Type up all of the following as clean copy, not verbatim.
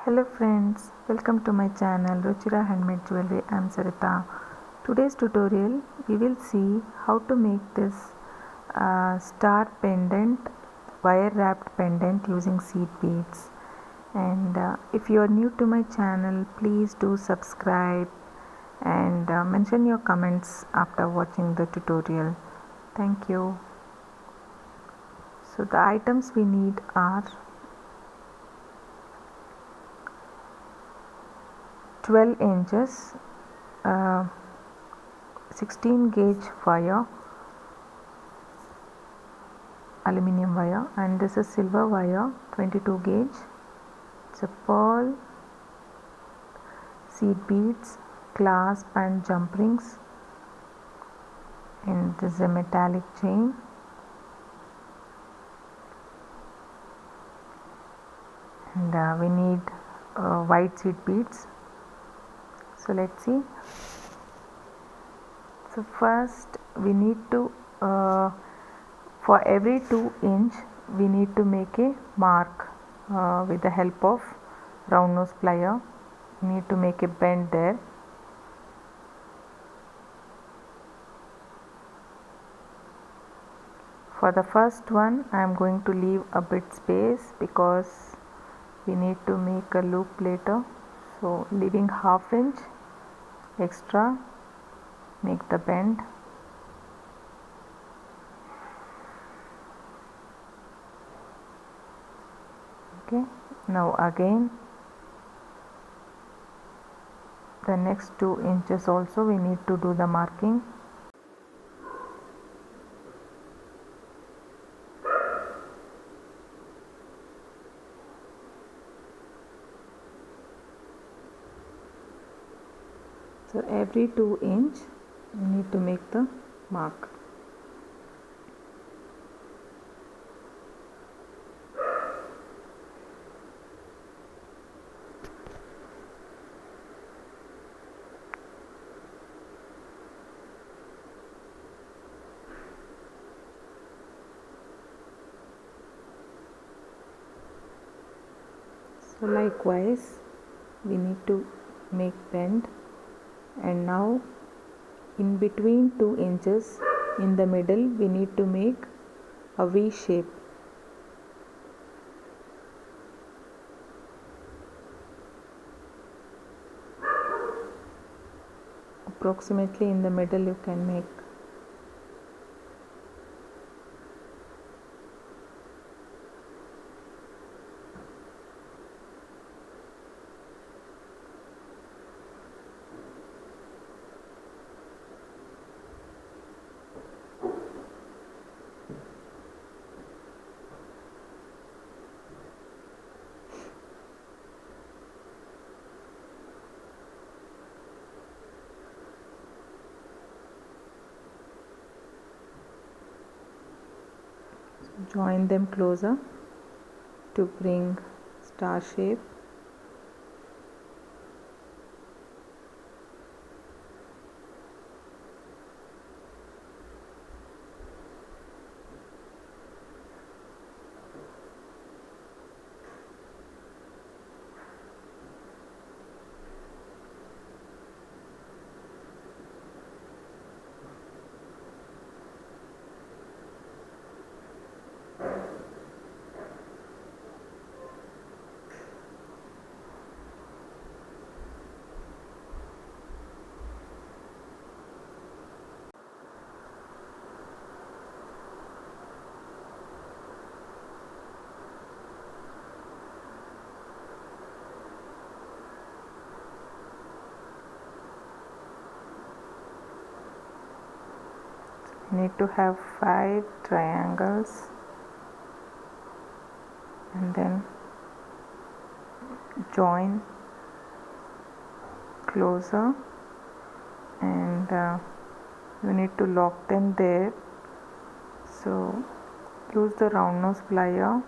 Hello friends, welcome to my channel Ruchira Handmade Jewelry. I am Sarita. Today's tutorial we will see how to make this star pendant, wire wrapped pendant using seed beads. And if you are new to my channel, please do subscribe and mention your comments after watching the tutorial. Thank you. So the items we need are 12 inches 16 gauge wire, aluminium wire, and this is silver wire 22 gauge. It's a pearl, seed beads, clasp and jump rings, and this is a metallic chain. And we need white seed beads. So let's see. So first we need to for every 2 inch we need to make a mark with the help of round nose plier. We need to make a bend there. For the first one I am going to leave a bit space because we need to make a loop later, so leaving ½ inch extra, make the bend. Okay, now again the next 2 inches also we need to do the marking. So every 2 inch we need to make the mark. So likewise we need to make bend, and now in between 2 inches in the middle we need to make a V shape. Approximately in the middle you can make. Join them closer to bring star shape. Need to have 5 triangles and then join closer, and you need to lock them there. So use the round nose plier.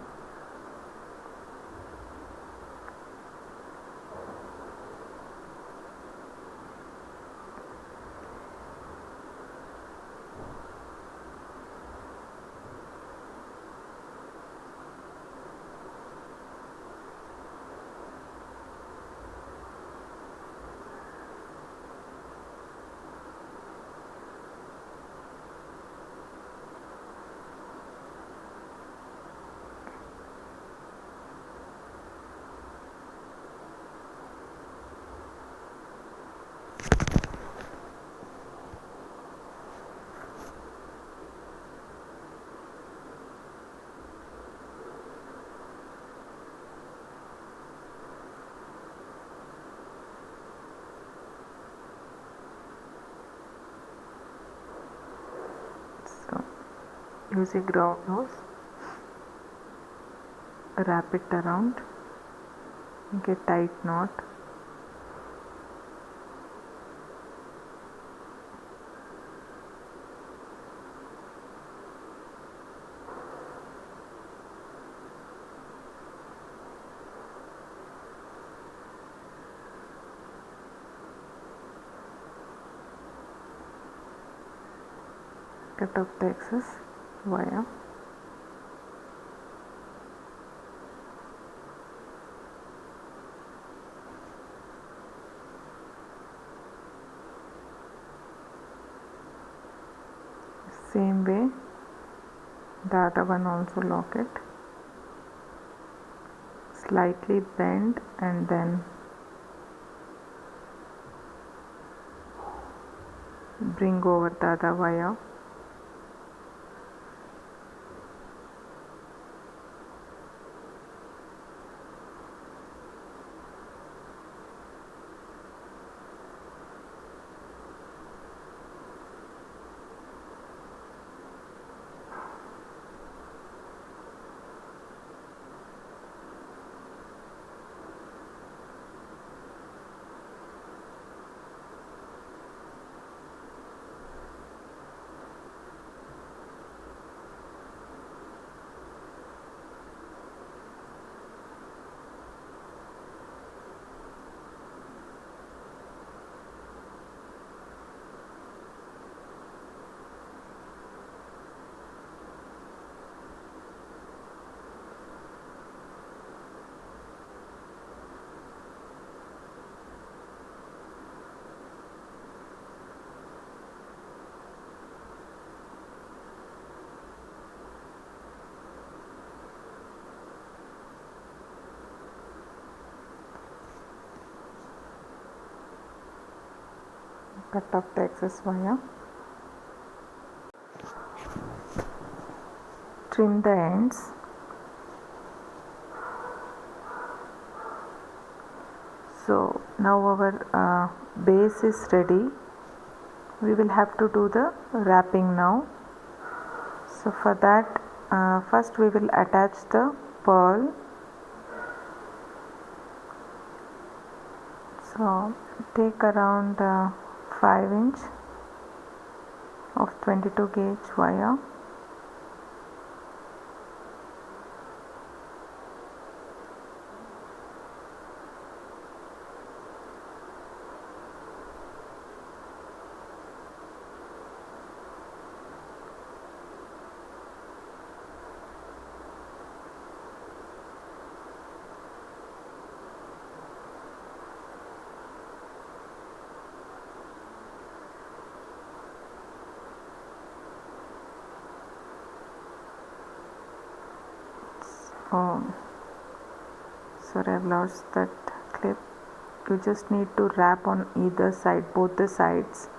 use a ground nose, wrap it around, make a tight knot. Cut off the excess wire. Same way the other one also lock it. Slightly bend and then bring over the other wire. Cut off the excess wire. Trim the ends. So now our base is ready. We will have to do the wrapping now. So for that, first we will attach the pearl. So take around 5 inch of 22 gauge wire. Oh, sorry, I've lost that clip. You just need to wrap on either side, both the sides,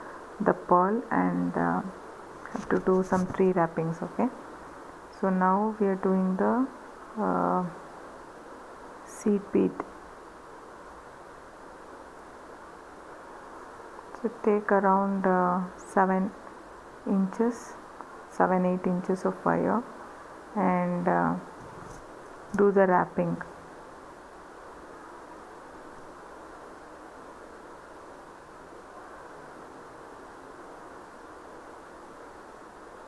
the pearl, and have to do some 3 wrappings. Okay, so now we are doing the seed bead. So take around 7 inches, 7-8 inches of wire and do the wrapping.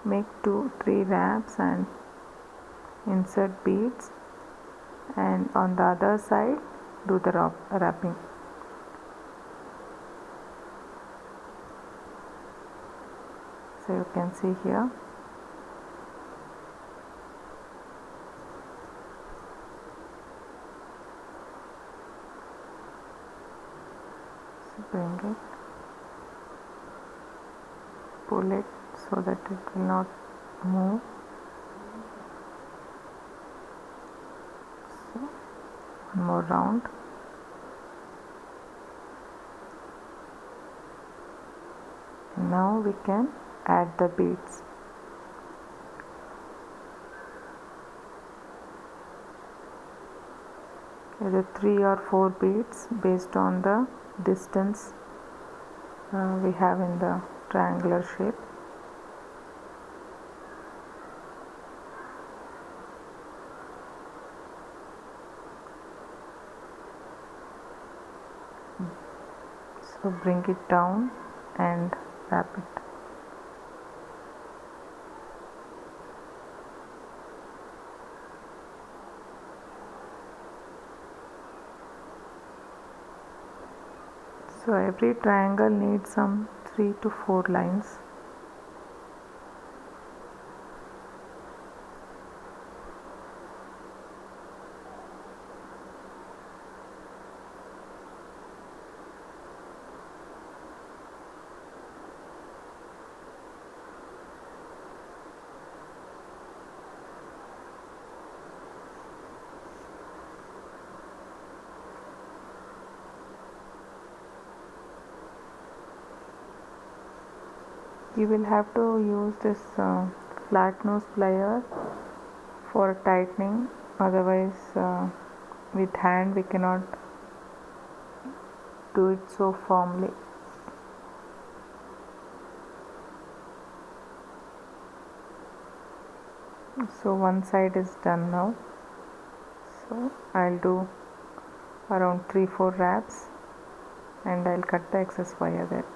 Make 2-3 wraps and insert beads, and on the other side do the wrapping. So you can see here. So bring it, pull it so that it will not move. So one more round. Now we can add the beads. Either 3 or 4 beads based on the distance we have in the triangular shape. So bring it down and wrap it. So every triangle needs some 3 to 4 lines. You will have to use this flat nose plier for tightening, otherwise with hand we cannot do it so firmly. So one side is done now, so I'll do around 3-4 wraps and I'll cut the excess wire there.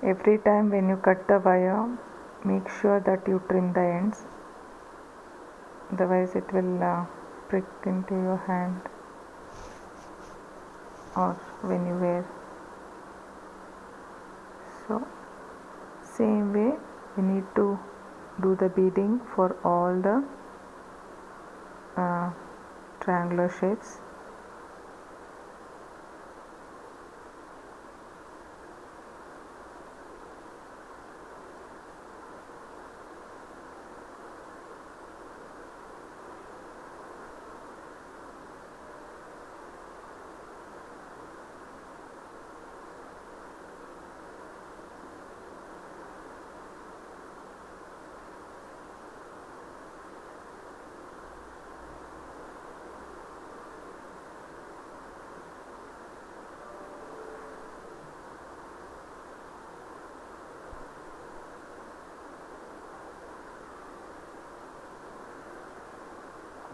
Every time when you cut the wire, make sure that you trim the ends, otherwise it will prick into your hand or when you wear. So same way we need to do the beading for all the triangular shapes.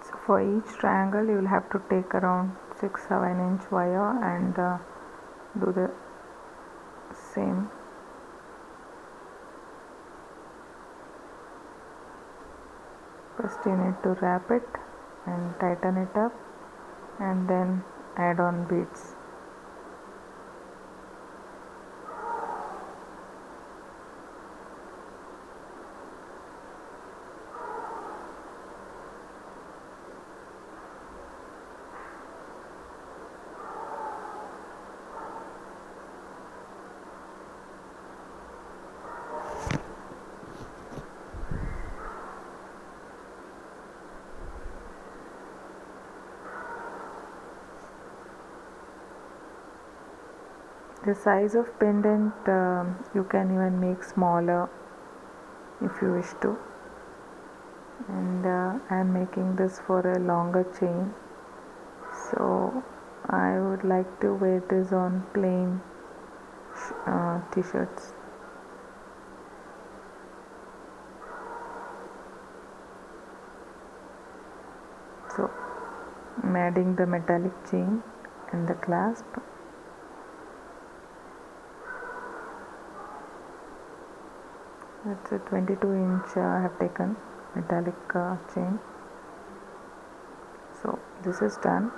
So for each triangle you will have to take around 6-7 inch wire and do the same. First you need to wrap it and tighten it up and then add on beads. The size of pendant you can even make smaller if you wish to, and I am making this for a longer chain, so I would like to wear this on plain t-shirts. So I'm adding the metallic chain and the clasp. It's a 22 inch I have taken metallic chain. So this is done.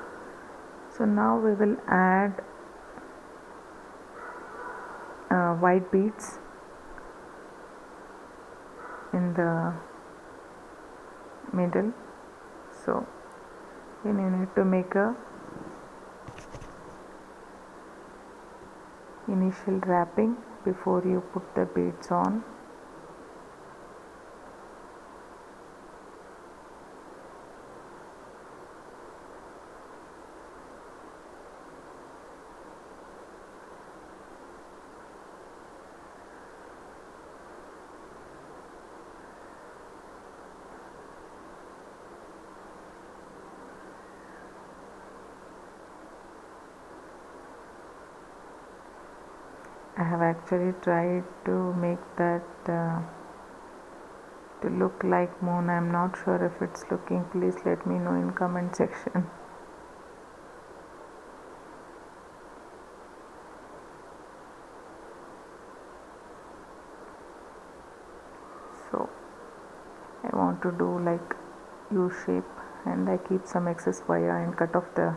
So now we will add white beads in the middle. So then you need to make a initial wrapping before you put the beads on. I have actually tried to make that to look like moon. I'm not sure if it's looking. Please let me know in comment section. So I want to do like U shape, and I keep some excess wire and cut off the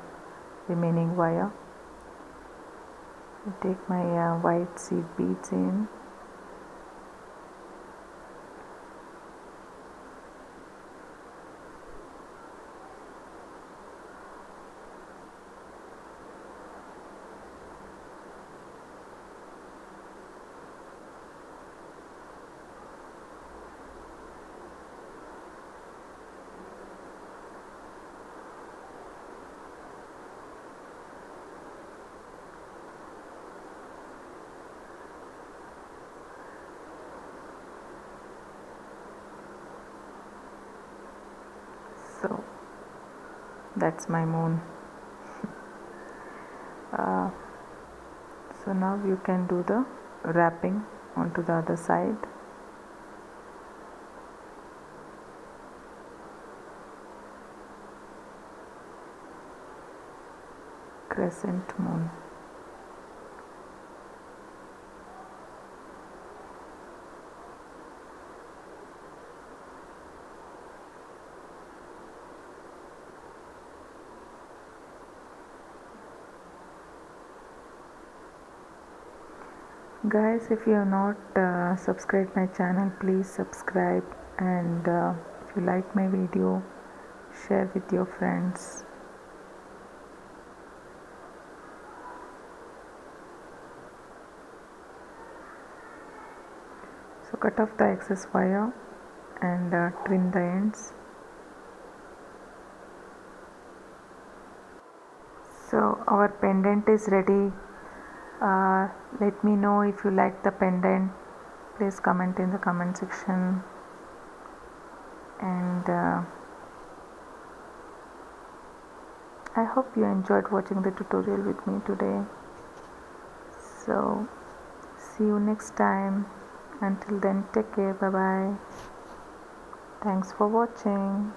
remaining wire. I take my white seed beads in. So that's my moon. uh, so now you can do the wrapping onto the other side. Crescent moon. Guys, if you have not subscribed my channel, please subscribe, and if you like my video, share with your friends. So cut off the excess wire and trim the ends. So our pendant is ready. Let me know if you like the pendant. Please comment in the comment section, and I hope you enjoyed watching the tutorial with me today. So see you next time. Until then, take care. Bye bye. Thanks for watching.